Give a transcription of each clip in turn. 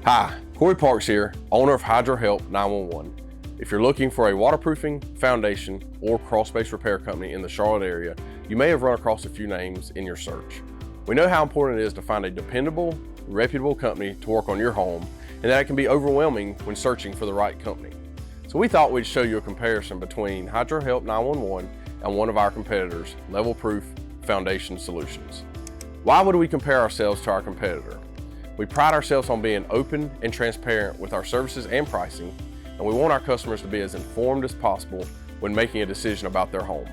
Hi, Corey Parks here, owner of HydroHelp911. If you're looking for a waterproofing, foundation, or crawl-space repair company in the Charlotte area, you may have run across a few names in your search. We know how important it is to find a dependable, reputable company to work on your home, and that it can be overwhelming when searching for the right company. So we thought we'd show you a comparison between HydroHelp911 and one of our competitors, LevelProof Foundation Solutions. Why would we compare ourselves to our competitor? We pride ourselves on being open and transparent with our services and pricing, and we want our customers to be as informed as possible when making a decision about their home.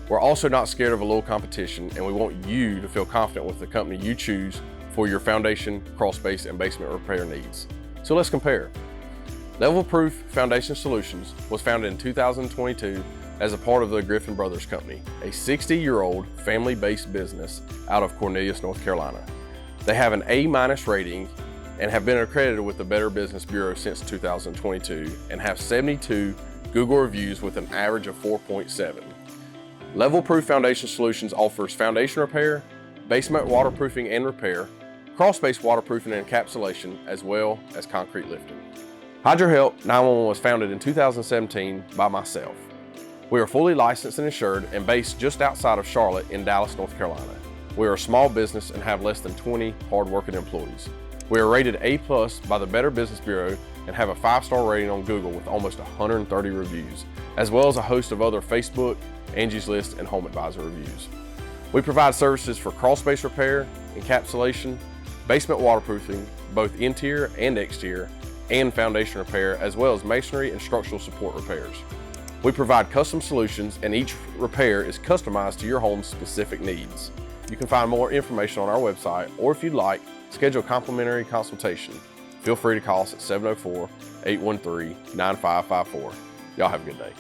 We're also not scared of a little competition, and we want you to feel confident with the company you choose for your foundation, crawl space, and basement repair needs. So let's compare. LevelProof Foundation Solutions was founded in 2022 as a part of the Griffin Brothers Company, a 60-year-old family-based business out of Cornelius, North Carolina. They have an A- rating and have been accredited with the Better Business Bureau since 2022 and have 72 Google reviews with an average of 4.7. LevelProof Foundation Solutions offers foundation repair, basement waterproofing and repair, crawl space waterproofing and encapsulation, as well as concrete lifting. HydroHelp911 was founded in 2017 by myself. We are fully licensed and insured and based just outside of Charlotte in Dallas, North Carolina. We are a small business and have less than 20 hard-working employees. We are rated A+ by the Better Business Bureau and have a 5-star rating on Google with almost 130 reviews, as well as a host of other Facebook, Angie's List, and Home Advisor reviews. We provide services for crawl space repair, encapsulation, basement waterproofing, both interior and exterior, and foundation repair, as well as masonry and structural support repairs. We provide custom solutions, and each repair is customized to your home's specific needs. You can find more information on our website, or if you'd like, schedule a complimentary consultation. Feel free to call us at 704-813-9554. Y'all have a good day.